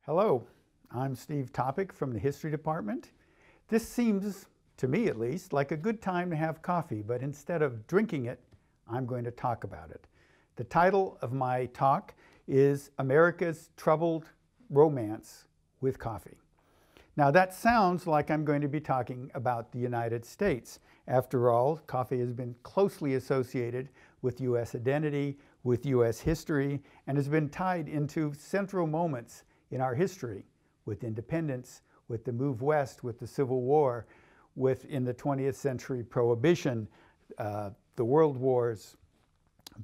Hello, I'm Steve Topik from the History Department. This seems, to me at least, like a good time to have coffee, but instead of drinking it, I'm going to talk about it. The title of my talk is America's Troubled Romance with Coffee. Now that sounds like I'm going to be talking about the United States. After all, coffee has been closely associated with U.S. identity, with U.S. history, and has been tied into central moments in our history, with independence, with the move west, with the Civil War, with, in the 20th century, Prohibition, the World Wars,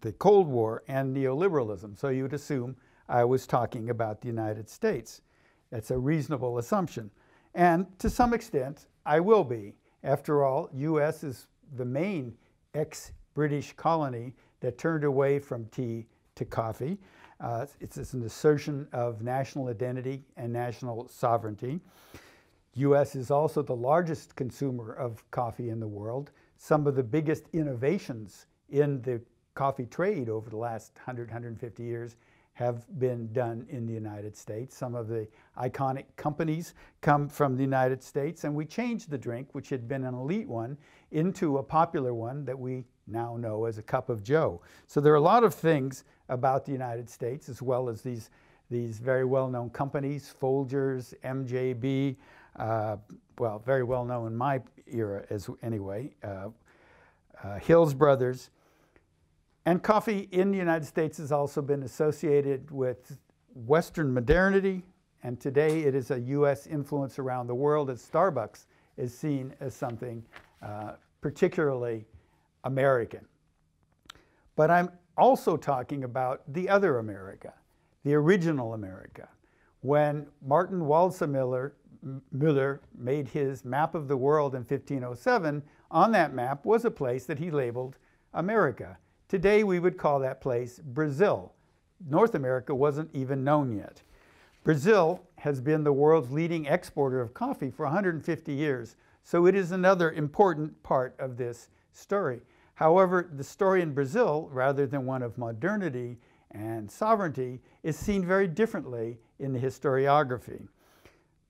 the Cold War, and neoliberalism. So you would assume I was talking about the United States. That's a reasonable assumption. And to some extent, I will be. After all, U.S. is the main ex-British colony that turned away from tea to coffee. It's an assertion of national identity and national sovereignty. U.S. is also the largest consumer of coffee in the world. Some of the biggest innovations in the coffee trade over the last 150 years have been done in the United States. Some of the iconic companies come from the United States, and we changed the drink, which had been an elite one, into a popular one that we now know as a cup of joe. So there are a lot of things about the United States, as well as these very well-known companies, Folgers, MJB, well, very well known in my era anyway, Hills Brothers. And coffee in the United States has also been associated with Western modernity, and today it is a U.S. influence around the world, as Starbucks is seen as something particularly American. But I'm also talking about the other America, the original America. When Martin Waldseemüller made his map of the world in 1507, on that map was a place that he labeled America. Today we would call that place Brazil. North America wasn't even known yet. Brazil has been the world's leading exporter of coffee for 150 years, so it is another important part of this story. However, the story in Brazil, rather than one of modernity and sovereignty, is seen very differently in the historiography.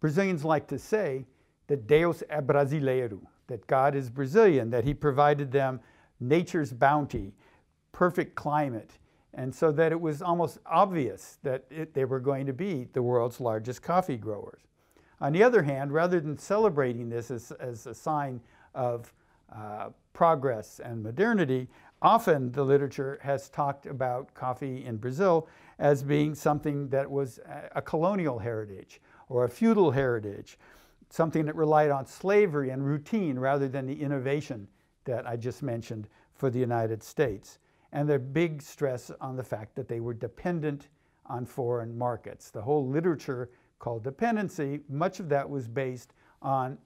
Brazilians like to say that Deus é brasileiro, that God is Brazilian, that he provided them nature's bounty, perfect climate, and so that it was almost obvious that they were going to be the world's largest coffee growers. On the other hand, rather than celebrating this as a sign of progress and modernity, often the literature has talked about coffee in Brazil as being something that was a colonial heritage or a feudal heritage, something that relied on slavery and routine rather than the innovation that I just mentioned for the United States. And the big stress on the fact that they were dependent on foreign markets. The whole literature called dependency, much of that was based on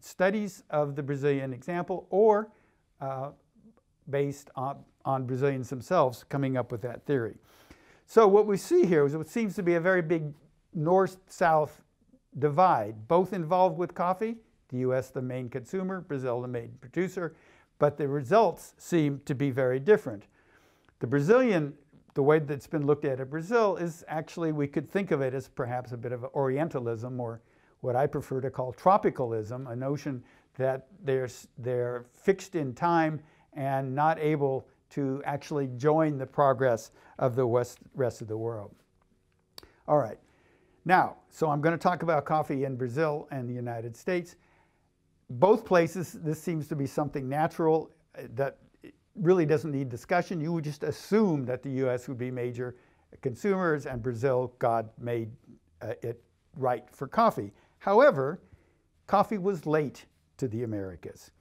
studies of the Brazilian example or based on Brazilians themselves coming up with that theory. So what we see here is what seems to be a very big north-south divide, both involved with coffee, the U.S. the main consumer, Brazil the main producer, but the results seem to be very different. The way that's been looked at in Brazil is actually, we could think of it as perhaps a bit of Orientalism, or what I prefer to call tropicalism, a notion that they're fixed in time and not able to actually join the progress of the rest of the world. All right, now, so I'm going to talk about coffee in Brazil and the United States. Both places, this seems to be something natural that really doesn't need discussion. You would just assume that the U.S. would be major consumers, and Brazil, God made it right for coffee. However, coffee was late to the Americas.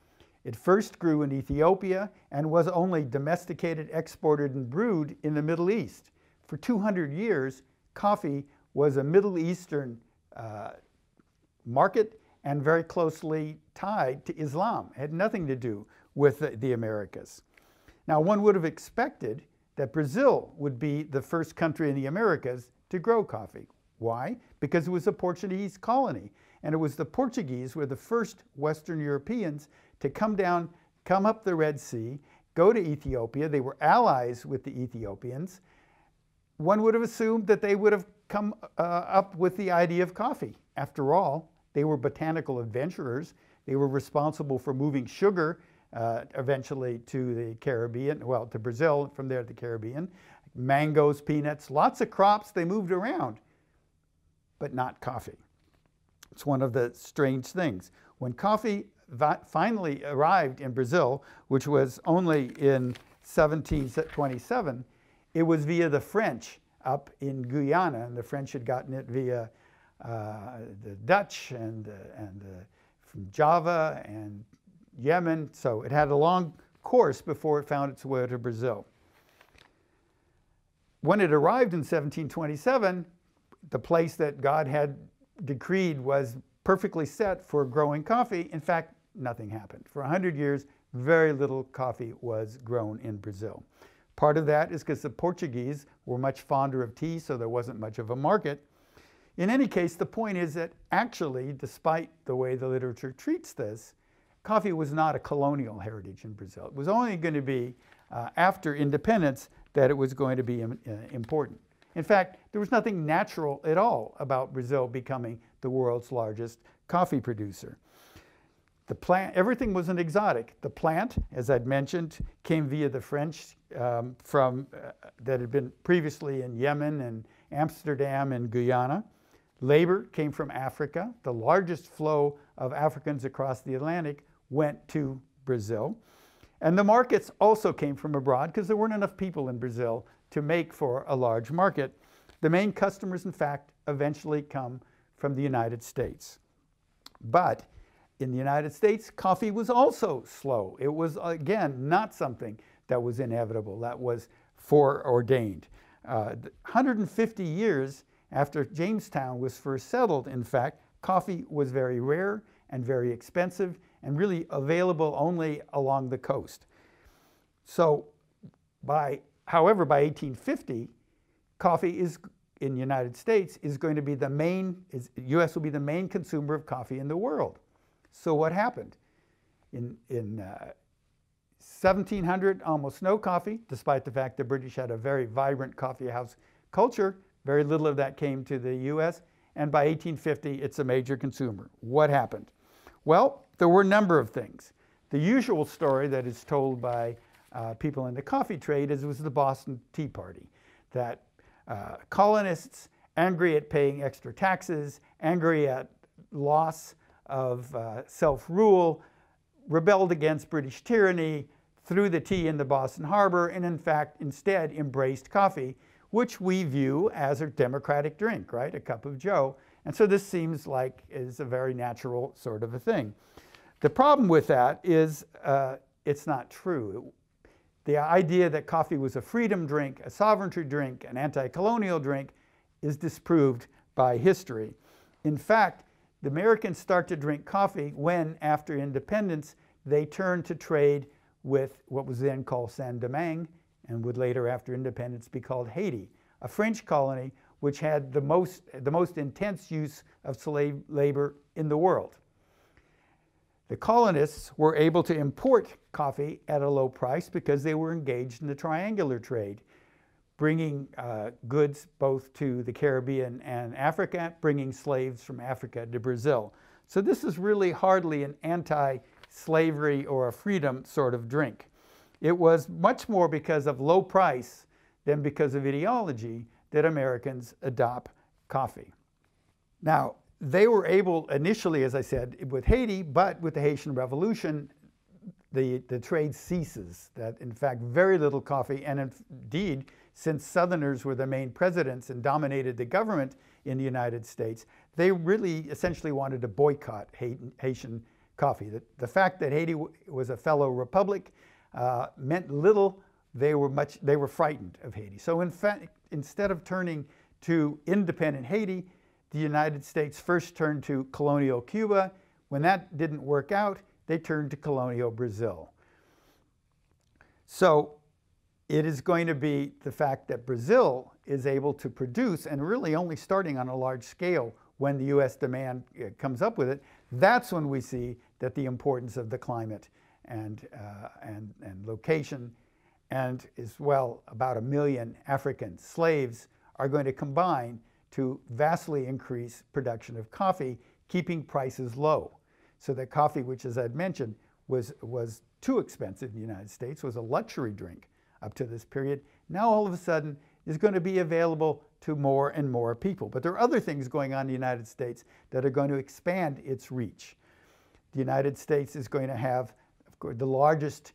It first grew in Ethiopia and was only domesticated, exported, and brewed in the Middle East. For 200 years, coffee was a Middle Eastern market and very closely tied to Islam. It had nothing to do with the Americas. Now, one would have expected that Brazil would be the first country in the Americas to grow coffee. Why? Because it was a Portuguese colony, and it was the Portuguese were the first Western Europeans to come up the Red Sea, go to Ethiopia. They were allies with the Ethiopians, one would have assumed that they would have come up with the idea of coffee. After all, they were botanical adventurers. They were responsible for moving sugar eventually to the Caribbean, well, to Brazil, from there to the Caribbean. Mangoes, peanuts, lots of crops they moved around, but not coffee. It's one of the strange things. When coffee finally arrived in Brazil, which was only in 1727, it was via the French up in Guyana, and the French had gotten it via the Dutch and from Java and Yemen, so it had a long course before it found its way to Brazil. When it arrived in 1727, the place that God had decreed was perfectly set for growing coffee. In fact, nothing happened. For 100 years, very little coffee was grown in Brazil. Part of that is because the Portuguese were much fonder of tea, so there wasn't much of a market. In any case, the point is that actually, despite the way the literature treats this, coffee was not a colonial heritage in Brazil. It was only going to be after independence that it was going to be important. In fact, there was nothing natural at all about Brazil becoming the world's largest coffee producer. The plant, everything was an exotic. The plant, as I'd mentioned, came via the French that had been previously in Yemen and Amsterdam and Guyana. Labor came from Africa. The largest flow of Africans across the Atlantic went to Brazil. And the markets also came from abroad because there weren't enough people in Brazil to make for a large market. The main customers, in fact, eventually come from the United States. But in the United States, coffee was also slow. It was, again, not something that was inevitable, that was foreordained. 150 years after Jamestown was first settled, in fact, coffee was very rare and very expensive and really available only along the coast. So, however, by 1850, coffee in the United States is going to be the U.S. will be the main consumer of coffee in the world. So what happened? In 1700, almost no coffee, despite the fact the British had a very vibrant coffee house culture. Very little of that came to the U.S. And by 1850, it's a major consumer. What happened? Well, there were a number of things. The usual story that is told by people in the coffee trade is it was the Boston Tea Party, that colonists, angry at paying extra taxes, angry at loss of self-rule, rebelled against British tyranny, threw the tea in the Boston Harbor, and in fact, instead embraced coffee, which we view as a democratic drink, right? A cup of joe. And so this seems like is a very natural sort of a thing. The problem with that is it's not true. The idea that coffee was a freedom drink, a sovereignty drink, an anti-colonial drink is disproved by history. In fact, the Americans start to drink coffee when, after independence, they turn to trade with what was then called Saint-Domingue and would later, after independence, be called Haiti, a French colony which had the most intense use of slave labor in the world. The colonists were able to import coffee at a low price because they were engaged in the triangular trade, bringing goods both to the Caribbean and Africa, bringing slaves from Africa to Brazil. So this is really hardly an anti-slavery or a freedom sort of drink. It was much more because of low price than because of ideology that Americans adopt coffee. Now, they were able initially, as I said, with Haiti, but with the Haitian Revolution, the trade ceases. That, in fact, very little coffee, and indeed, since Southerners were the main presidents and dominated the government in the United States, they really essentially wanted to boycott Haitian coffee. The fact that Haiti was a fellow republic meant little. They were frightened of Haiti. So in fact, instead of turning to independent Haiti, the United States first turned to colonial Cuba. When that didn't work out, they turned to colonial Brazil. So it is going to be the fact that Brazil is able to produce, and really only starting on a large scale when the U.S. demand comes up with it, that's when we see that the importance of the climate and location, and as well about 1 million African slaves are going to combine to vastly increase production of coffee, keeping prices low. So that coffee, which as I'd mentioned, was too expensive in the United States, was a luxury drink up to this period, now all of a sudden is going to be available to more and more people. But there are other things going on in the United States that are going to expand its reach. The United States is going to have, of course, the largest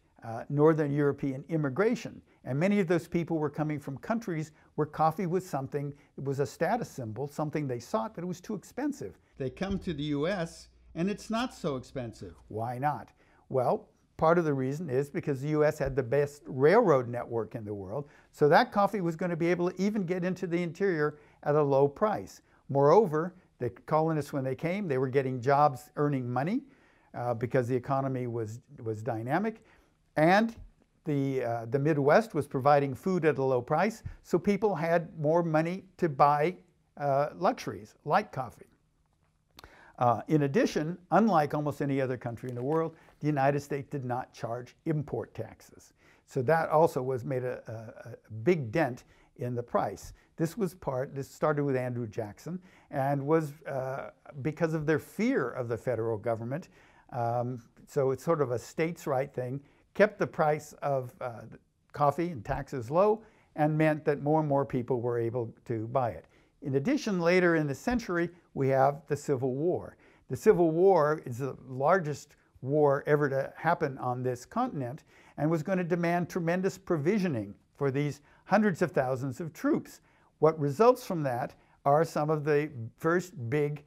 Northern European immigration. And many of those people were coming from countries where coffee was something, it was a status symbol, something they sought, but it was too expensive. They come to the US and it's not so expensive. Why not? Well, part of the reason is because the US had the best railroad network in the world, so that coffee was going to be able to even get into the interior at a low price. Moreover, the colonists, when they came, they were getting jobs, earning money, because the economy was dynamic, and the Midwest was providing food at a low price, so people had more money to buy luxuries like coffee. In addition, unlike almost any other country in the world, the United States did not charge import taxes. So that also made a big dent in the price. This started with Andrew Jackson and was because of their fear of the federal government. So it's sort of a states' right thing, kept the price of coffee and taxes low, and meant that more and more people were able to buy it. In addition, later in the century, we have the Civil War. The Civil War is the largest war ever to happen on this continent and was going to demand tremendous provisioning for these hundreds of thousands of troops. What results from that are some of the first big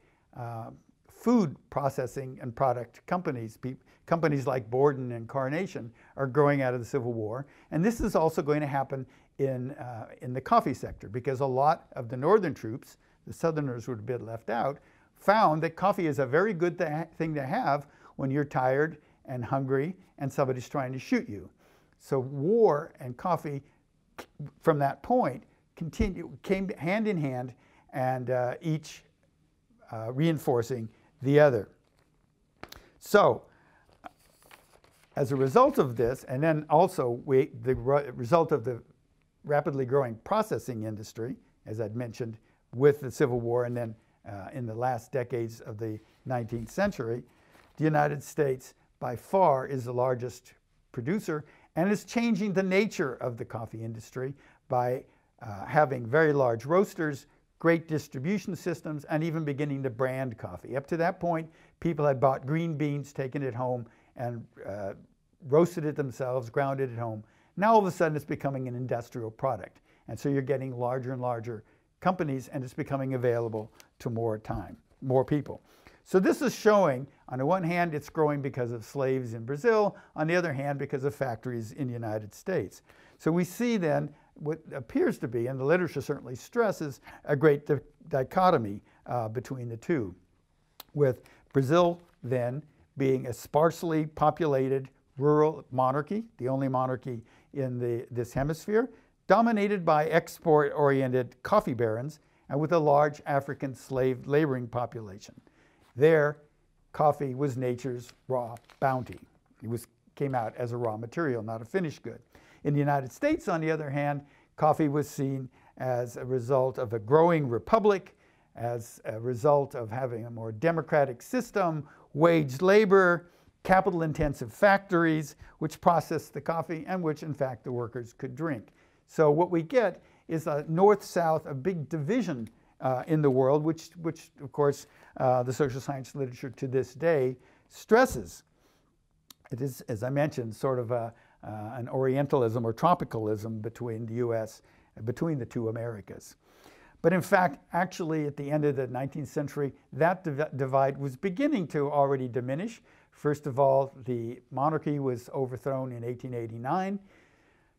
food processing and product companies. Companies like Borden and Carnation are growing out of the Civil War. And this is also going to happen in the coffee sector, because a lot of the northern troops, the Southerners were a bit left out, found that coffee is a very good thing to have when you're tired and hungry and somebody's trying to shoot you. So war and coffee, from that point, came hand in hand, and each reinforcing the other. So, as a result of this, and then also the result of the rapidly growing processing industry, as I'd mentioned, with the Civil War, and then in the last decades of the 19th century, the United States by far is the largest producer and is changing the nature of the coffee industry by having very large roasters, great distribution systems, and even beginning to brand coffee. Up to that point, people had bought green beans, taken it home, and roasted it themselves, ground it at home. Now all of a sudden it's becoming an industrial product. And so you're getting larger and larger companies, and it's becoming available to more people. So this is showing, on the one hand, it's growing because of slaves in Brazil, on the other hand, because of factories in the United States. So we see then what appears to be, and the literature certainly stresses, a great dichotomy between the two, with Brazil then being a sparsely populated rural monarchy, the only monarchy in this hemisphere, dominated by export-oriented coffee barons, and with a large African slave laboring population. There, coffee was nature's raw bounty. It came out as a raw material, not a finished good. In the United States, on the other hand, coffee was seen as a result of a growing republic, as a result of having a more democratic system, wage labor, capital-intensive factories, which processed the coffee and which, in fact, the workers could drink. So what we get is a north-south, a big division in the world, which of course, the social science literature to this day stresses. It is, as I mentioned, sort of an Orientalism or tropicalism between the US, between the two Americas. But in fact, actually, at the end of the 19th century, that divide was beginning to already diminish. First of all, the monarchy was overthrown in 1889.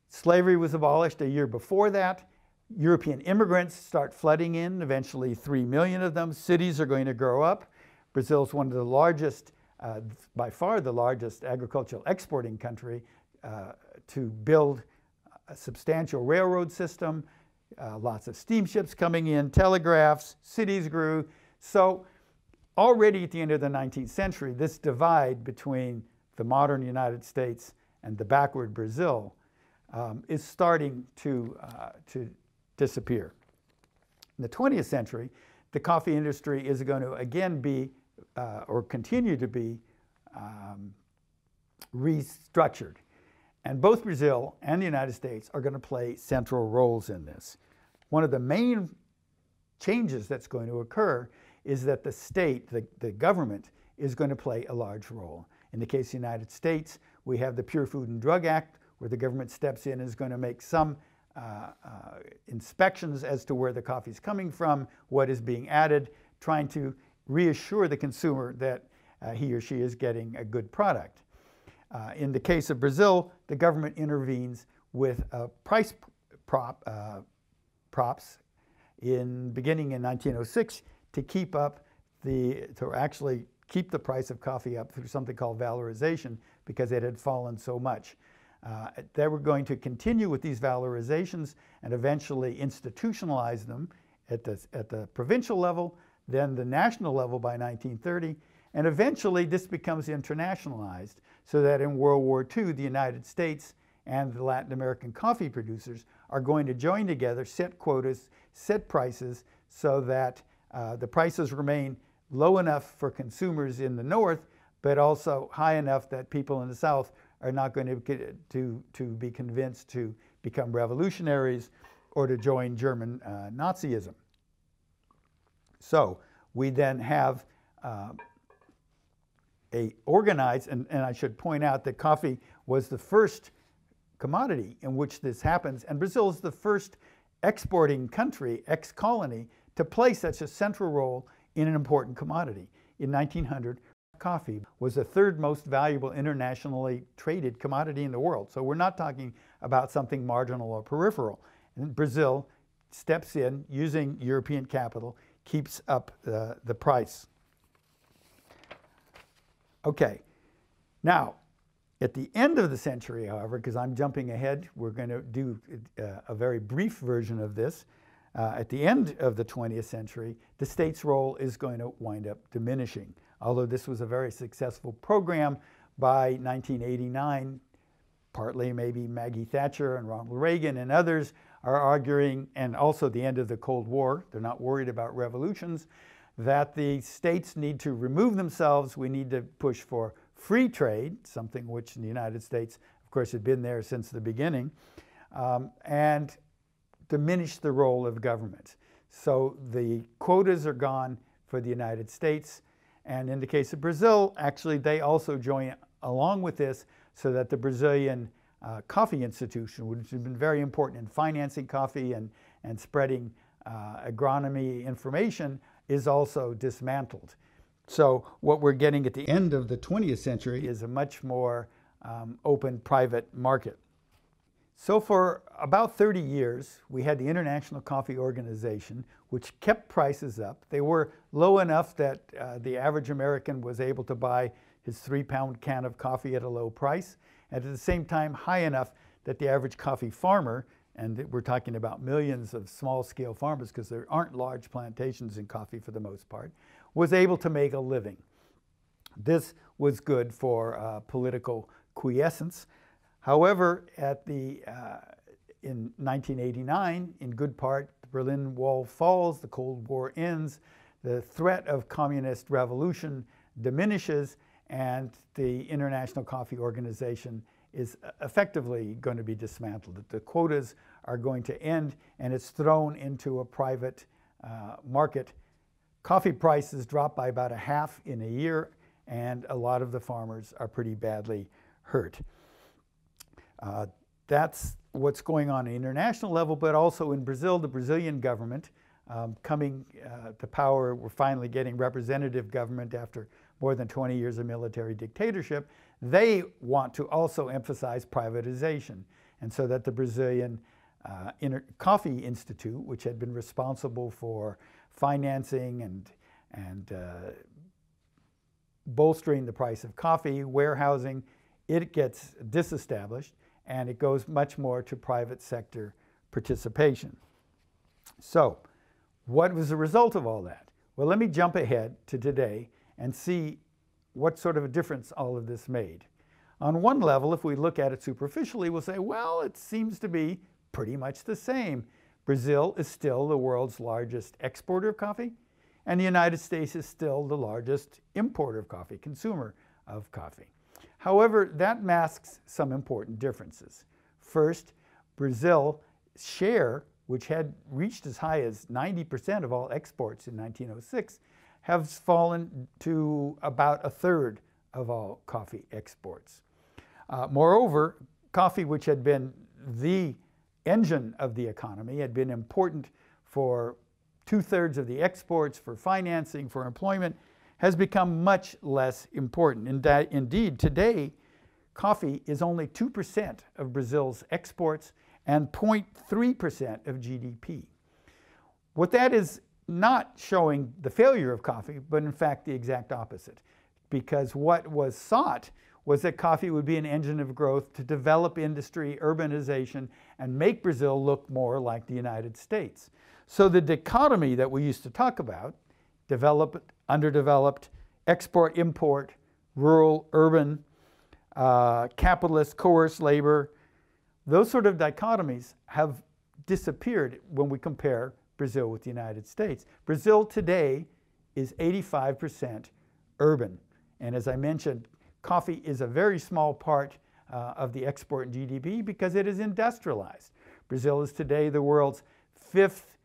Slavery was abolished a year before that. European immigrants start flooding in, eventually 3 million of them. Cities are going to grow up. Brazil's one of the largest, by far the largest agricultural exporting country to build a substantial railroad system, lots of steamships coming in, telegraphs, cities grew. So already at the end of the 19th century, this divide between the modern United States and the backward Brazil is starting to disappear. In the 20th century, the coffee industry is going to again be, or continue to be, restructured. And both Brazil and the United States are going to play central roles in this. One of the main changes that's going to occur is that the state, the government, is going to play a large role. In the case of the United States, we have the Pure Food and Drug Act, where the government steps in and is going to make some inspections as to where the coffee is coming from, what is being added, trying to reassure the consumer that he or she is getting a good product. In the case of Brazil, the government intervenes with price props beginning in 1906 to keep up to actually keep the price of coffee up through something called valorization, because it had fallen so much. They were going to continue with these valorizations and eventually institutionalize them at the provincial level, then the national level by 1930, and eventually this becomes internationalized, so that in World War II, the United States and the Latin American coffee producers are going to join together, set quotas, set prices, so that the prices remain low enough for consumers in the north, but also high enough that people in the south are not going to be convinced to become revolutionaries or to join German Nazism. So we then have a organized, and I should point out that coffee was the first commodity in which this happens, and Brazil is the first exporting country, ex-colony, to play such a central role in an important commodity. In 1900, coffee was the third most valuable internationally traded commodity in the world. So we're not talking about something marginal or peripheral. And Brazil steps in using European capital, keeps up the price. Okay, now at the end of the century, however, because I'm jumping ahead, we're going to do a very brief version of this. At the end of the 20th century, the state's role is going to wind up diminishing. Although this was a very successful program, by 1989, partly maybe Maggie Thatcher and Ronald Reagan and others are arguing, and also the end of the Cold War, they're not worried about revolutions, that the states need to remove themselves. We need to push for free trade, something which in the United States, of course, had been there since the beginning, and diminish the role of government. So the quotas are gone for the United States, and in the case of Brazil, actually they also join along with this, so that the Brazilian Coffee Institution, which has been very important in financing coffee and spreading agronomy information, is also dismantled. So what we're getting at the end of the 20th century is a much more open private market. So for about 30 years, we had the International Coffee Organization, which kept prices up. They were low enough that the average American was able to buy his 3-pound can of coffee at a low price, and at the same time high enough that the average coffee farmer, and we're talking about millions of small-scale farmers because there aren't large plantations in coffee for the most part, was able to make a living. This was good for political quiescence. However, in 1989, in good part, the Berlin Wall falls, the Cold War ends, the threat of communist revolution diminishes, and the International Coffee Organization is effectively going to be dismantled. The quotas are going to end, and it's thrown into a private market. Coffee prices drop by about a half in a year, and a lot of the farmers are pretty badly hurt. That's what's going on at the international level, but also in Brazil, the Brazilian government coming to power. We're finally getting representative government after more than 20 years of military dictatorship. They want to also emphasize privatization, and so that the Brazilian Coffee Institute, which had been responsible for financing and bolstering the price of coffee, warehousing, it gets disestablished, and it goes much more to private sector participation. So, what was the result of all that? Well, let me jump ahead to today and see what sort of a difference all of this made. On one level, if we look at it superficially, we'll say, well, it seems to be pretty much the same. Brazil is still the world's largest exporter of coffee, and the United States is still the largest importer of coffee, consumer of coffee. However, that masks some important differences. First, Brazil's share, which had reached as high as 90% of all exports in 1906, has fallen to about a third of all coffee exports. Moreover, coffee, which had been the engine of the economy, had been important for 2/3 of the exports, for financing, for employment, has become much less important. Indeed, today, coffee is only 2% of Brazil's exports and 0.3% of GDP. What that is not showing the failure of coffee, but in fact the exact opposite. Because what was sought was that coffee would be an engine of growth to develop industry, urbanization, and make Brazil look more like the United States. So the dichotomy that we used to talk about, developed, underdeveloped, export, import, rural, urban, capitalist, coerced labor, those sort of dichotomies have disappeared when we compare Brazil with the United States. Brazil today is 85% urban. And as I mentioned, coffee is a very small part of the export in GDP because it is industrialized. Brazil is today the world's fifth,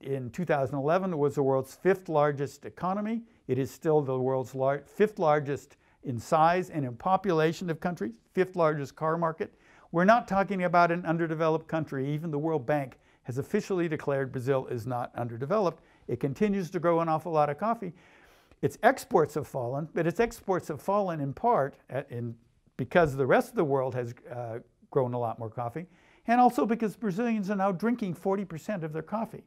in 2011 it was the world's fifth largest economy. It is still the world's fifth largest in size and in population of countries, fifth largest car market. We're not talking about an underdeveloped country. Even the World Bank has officially declared Brazil is not underdeveloped. It continues to grow an awful lot of coffee. Its exports have fallen, but its exports have fallen in part because the rest of the world has grown a lot more coffee, and also because Brazilians are now drinking 40% of their coffee.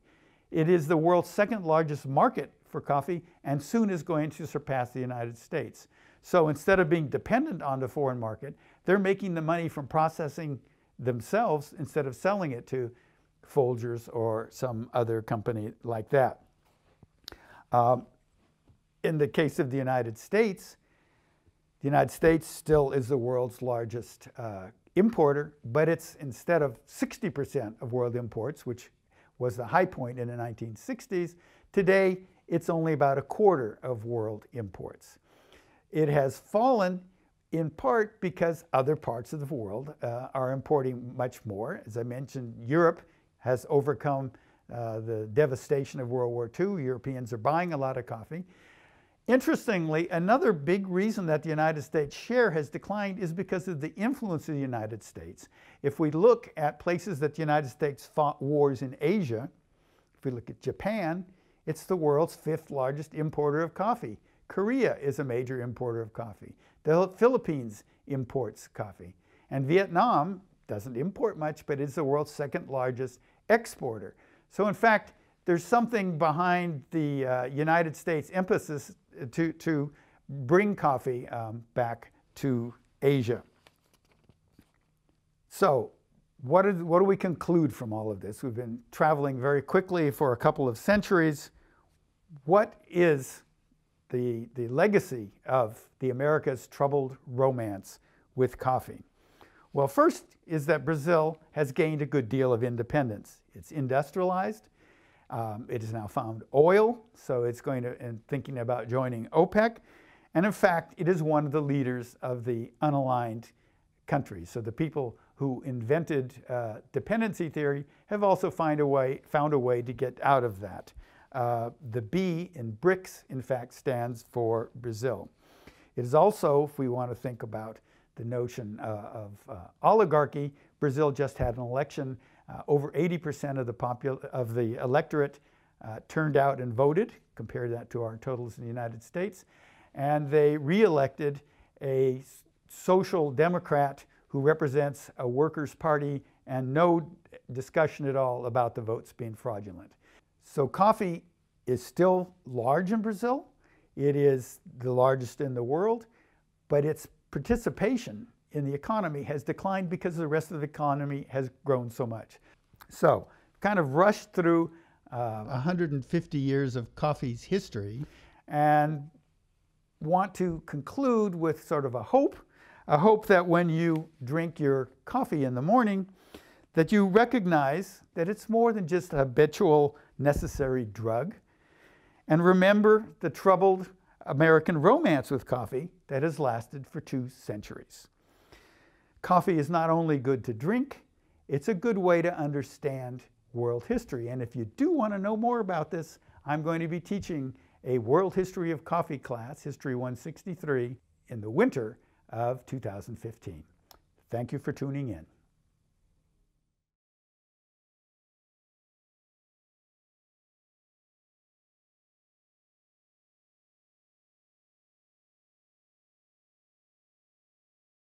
It is the world's second largest market for coffee and soon is going to surpass the United States. So instead of being dependent on the foreign market, they're making the money from processing themselves instead of selling it to Folgers or some other company like that. In the case of the United States still is the world's largest importer, but it's instead of 60% of world imports, which was the high point in the 1960s, today it's only about a quarter of world imports. It has fallen in part because other parts of the world are importing much more. As I mentioned, Europe has overcome the devastation of World War II. Europeans are buying a lot of coffee. Interestingly, another big reason that the United States share has declined is because of the influence of the United States. If we look at places that the United States fought wars in Asia, if we look at Japan, it's the world's fifth largest importer of coffee. Korea is a major importer of coffee. The Philippines imports coffee. And Vietnam doesn't import much, but is the world's second largest exporter. So in fact, there's something behind the United States emphasis to bring coffee back to Asia. So what do we conclude from all of this? We've been traveling very quickly for a couple of centuries. What is the legacy of the America's troubled romance with coffee? Well, first is that Brazil has gained a good deal of independence. It's industrialized. It has now found oil, so it's going to, and thinking about joining OPEC. And in fact, it is one of the leaders of the unaligned countries. So the people who invented dependency theory have also found a way to get out of that. The B in BRICS, in fact, stands for Brazil. It is also, if we want to think about the notion of oligarchy, Brazil just had an election. Over 80% of the electorate turned out and voted. Compare that to our totals in the United States. And they re-elected a social democrat who represents a workers' party and no discussion at all about the votes being fraudulent. So coffee is still large in Brazil. It is the largest in the world, but its participation in the economy has declined because the rest of the economy has grown so much. So, kind of rushed through 150 years of coffee's history and want to conclude with sort of a hope that when you drink your coffee in the morning, that you recognize that it's more than just a habitual necessary drug, and remember the troubled American romance with coffee that has lasted for 2 centuries. Coffee is not only good to drink, it's a good way to understand world history. And if you do want to know more about this, I'm going to be teaching a World History of Coffee class, History 163, in the winter of 2015. Thank you for tuning in.